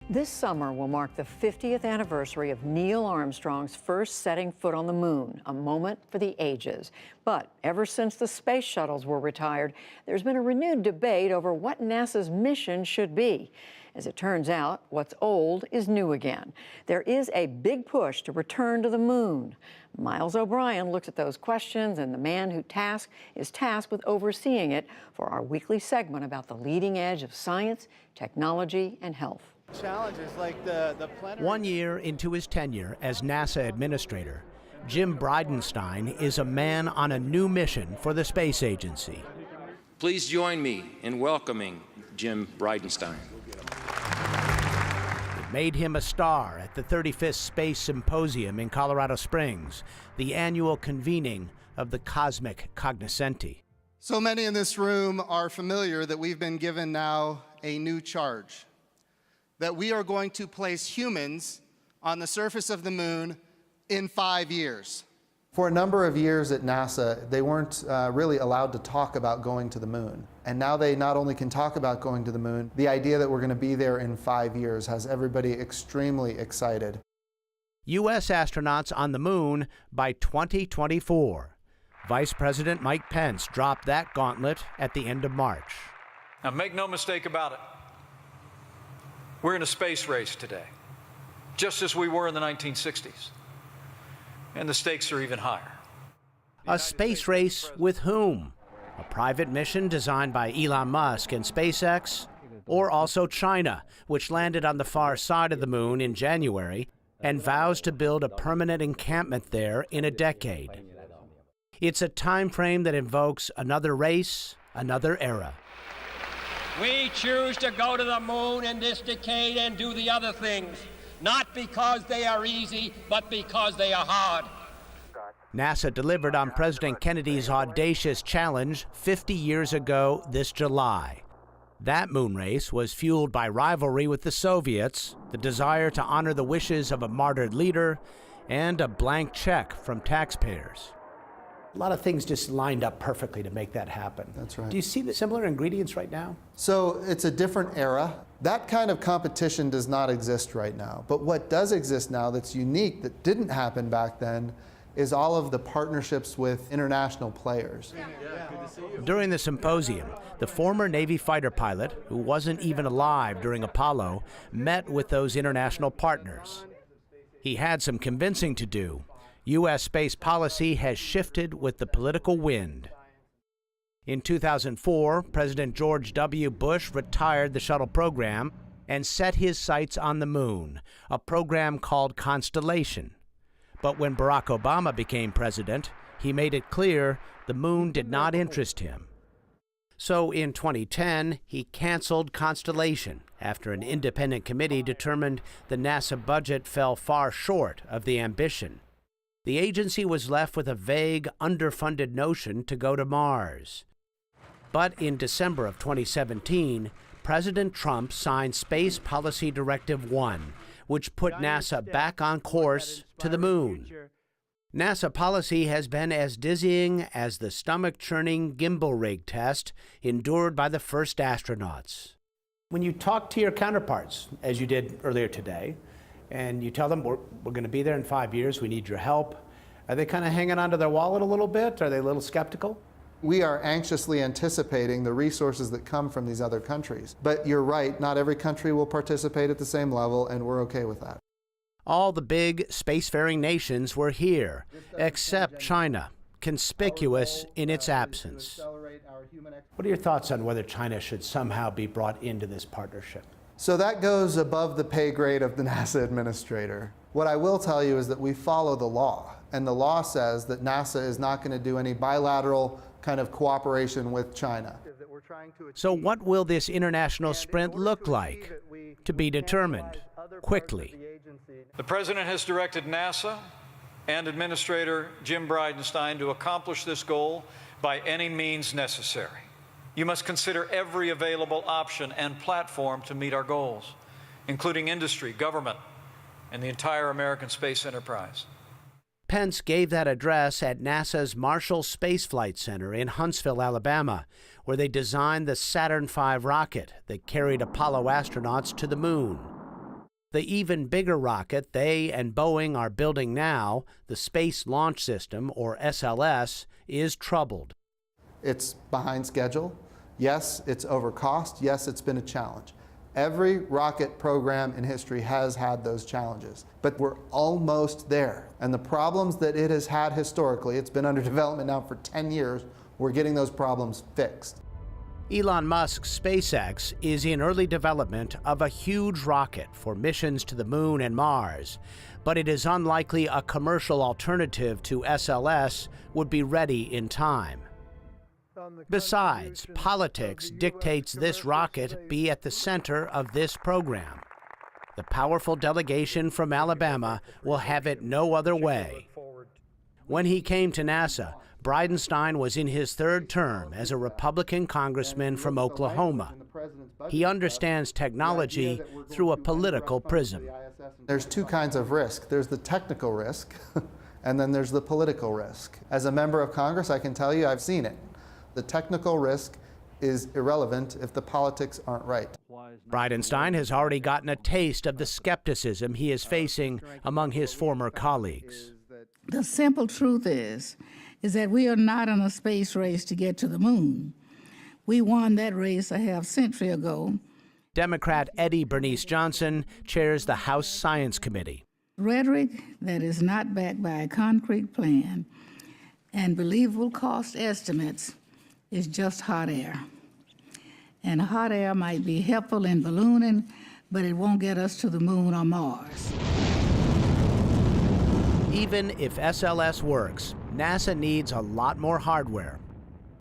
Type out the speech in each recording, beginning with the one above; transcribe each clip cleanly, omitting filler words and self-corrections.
This summer will mark the 50th anniversary of Neil Armstrong's first setting foot on the moon, a moment for the ages. But ever since the space shuttles were retired, there's been a renewed debate over what NASA's mission should be. As it turns out, what's old is new again. There is a big push to return to the moon. Miles O'Brien looks at those questions, and the man who is tasked with overseeing it for our weekly segment about the leading edge of science, technology, and health. Challenges like the plenary. 1 year into his tenure as NASA Administrator, Jim Bridenstine is a man on a new mission for the space agency. Please join me in welcoming Jim Bridenstine. It made him a star at the 35th Space Symposium in Colorado Springs, the annual convening of the cosmic cognoscenti. So many in this room are familiar that we've been given now a new charge, that we are going to place humans on the surface of the moon in 5 years. For a number of years at NASA, they weren't really allowed to talk about going to the moon. And now they not only can talk about going to the moon, the idea that we're going to be there in 5 years has everybody extremely excited. U.S. astronauts on the moon by 2024. Vice President Mike Pence dropped that gauntlet at the end of March. Now, make no mistake about it. We're in a space race today, just as we were in the 1960s. And the stakes are even higher. A space race with whom? A private mission designed by Elon Musk and SpaceX? Or also China, which landed on the far side of the moon in January and vows to build a permanent encampment there in a decade. It's a time frame that invokes another race, another era. We choose to go to the moon in this decade and do the other things, not because they are easy, but because they are hard. NASA delivered on President Kennedy's audacious challenge 50 years ago this July. That moon race was fueled by rivalry with the Soviets, the desire to honor the wishes of a martyred leader, and a blank check from taxpayers. A lot of things just lined up perfectly to make that happen. That's right. Do you see the similar ingredients right now? So it's a different era. That kind of competition does not exist right now. But what does exist now that's unique, that didn't happen back then, is all of the partnerships with international players. During the symposium, the former Navy fighter pilot, who wasn't even alive during Apollo, met with those international partners. He had some convincing to do. U.S. space policy has shifted with the political wind. In 2004, President George W. Bush retired the shuttle program and set his sights on the moon, a program called Constellation. But when Barack Obama became president, he made it clear the moon did not interest him. So in 2010, he canceled Constellation after an independent committee determined the NASA budget fell far short of the ambition. The agency was left with a vague, underfunded notion to go to Mars. But in December of 2017, President Trump signed Space Policy Directive 1, which put NASA back on course to the moon. NASA policy has been as dizzying as the stomach-churning gimbal rig test endured by the first astronauts. When you talk to your counterparts, as you did earlier today, and you tell them, we're going to be there in 5 years, we need your help, are they kind of hanging onto their wallet a little bit? Are they a little skeptical? We are anxiously anticipating the resources that come from these other countries. But you're right, not every country will participate at the same level, and we're okay with that. All the big spacefaring nations were here, except China, conspicuous in its absence. What are your thoughts on whether China should somehow be brought into this partnership? So that goes above the pay grade of the NASA administrator. What I will tell you is that we follow the law, and the law says that NASA is not going to do any bilateral kind of cooperation with China. So what will this international sprint look like? To be determined, quickly. The President has directed NASA and Administrator Jim Bridenstine to accomplish this goal by any means necessary. You must consider every available option and platform to meet our goals, including industry, government, and the entire American space enterprise. Pence gave that address at NASA's Marshall Space Flight Center in Huntsville, Alabama, where they designed the Saturn V rocket that carried Apollo astronauts to the moon. The even bigger rocket they and Boeing are building now, the Space Launch System, or SLS, is troubled. It's behind schedule. Yes, it's over cost. Yes, it's been a challenge. Every rocket program in history has had those challenges, but we're almost there. And the problems that it has had historically, it's been under development now for 10 years, we're getting those problems fixed. Elon Musk's SpaceX is in early development of a huge rocket for missions to the Moon and Mars, but it is unlikely a commercial alternative to SLS would be ready in time. Besides, politics dictates this rocket be at the center of this program. The powerful delegation from Alabama will have it no other way. When he came to NASA, Bridenstine was in his third term as a Republican congressman from Oklahoma. He understands technology through a political prism. There's two kinds of risk. There's the technical risk, and then there's the political risk. As a member of Congress, I can tell you I've seen it. The technical risk is irrelevant if the politics aren't right. Bridenstine has already gotten a taste of the skepticism he is facing among his former colleagues. The simple truth is that we are not in a space race to get to the moon. We won that race a half-century ago. Democrat Eddie Bernice Johnson chairs the House Science Committee. Rhetoric that is not backed by a concrete plan and believable cost estimates is just hot air. And hot air might be helpful in ballooning, but it won't get us to the moon or Mars. Even if SLS works, NASA needs a lot more hardware,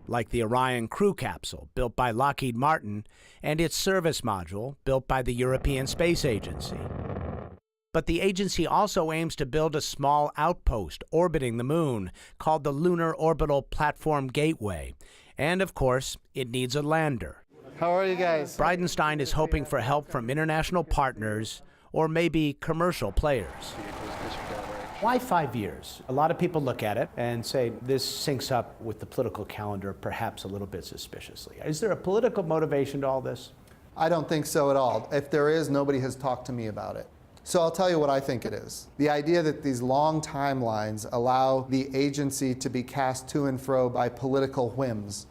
like the Orion crew capsule built by Lockheed Martin and its service module built by the European Space Agency. But the agency also aims to build a small outpost orbiting the moon called the Lunar Orbital Platform Gateway. And of course, it needs a lander. How are you guys? Bridenstine is hoping for help from international partners or maybe commercial players. Why 5 years? A lot of people look at it and say this syncs up with the political calendar perhaps a little bit suspiciously. Is there a political motivation to all this? I don't think so at all. If there is, nobody has talked to me about it. So I'll tell you what I think it is. The idea that these long timelines allow the agency to be cast to and fro by political whims,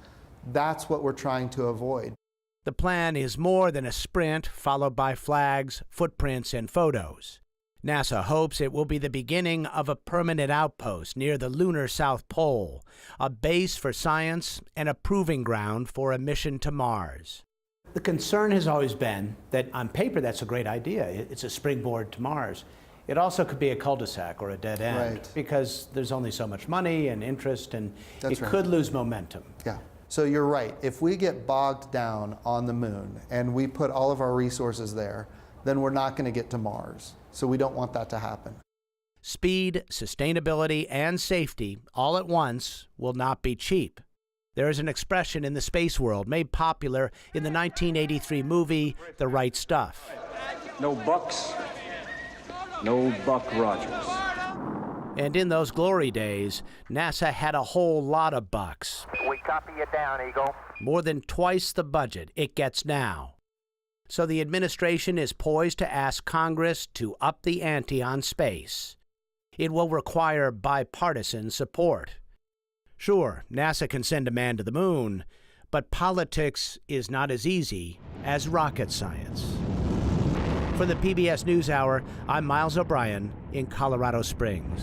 that's what we're trying to avoid. The plan is more than a sprint followed by flags, footprints, and photos. NASA hopes it will be the beginning of a permanent outpost near the lunar South Pole, a base for science and a proving ground for a mission to Mars. The concern has always been that on paper that's a great idea. It's a springboard to Mars. It also could be a cul-de-sac or a dead end, right, because there's only so much money and interest, and that's it right, could lose momentum. Yeah. So you're right. If we get bogged down on the moon and we put all of our resources there, then we're not going to get to Mars. So we don't want that to happen. Speed, sustainability, and safety all at once will not be cheap. There is an expression in the space world made popular in the 1983 movie The Right Stuff. No bucks, no Buck Rogers. And in those glory days, NASA had a whole lot of bucks. We copy you down, Eagle. More than twice the budget it gets now. So the administration is poised to ask Congress to up the ante on space. It will require bipartisan support. Sure, NASA can send a man to the moon, but politics is not as easy as rocket science. For the PBS NewsHour, I'm Miles O'Brien in Colorado Springs.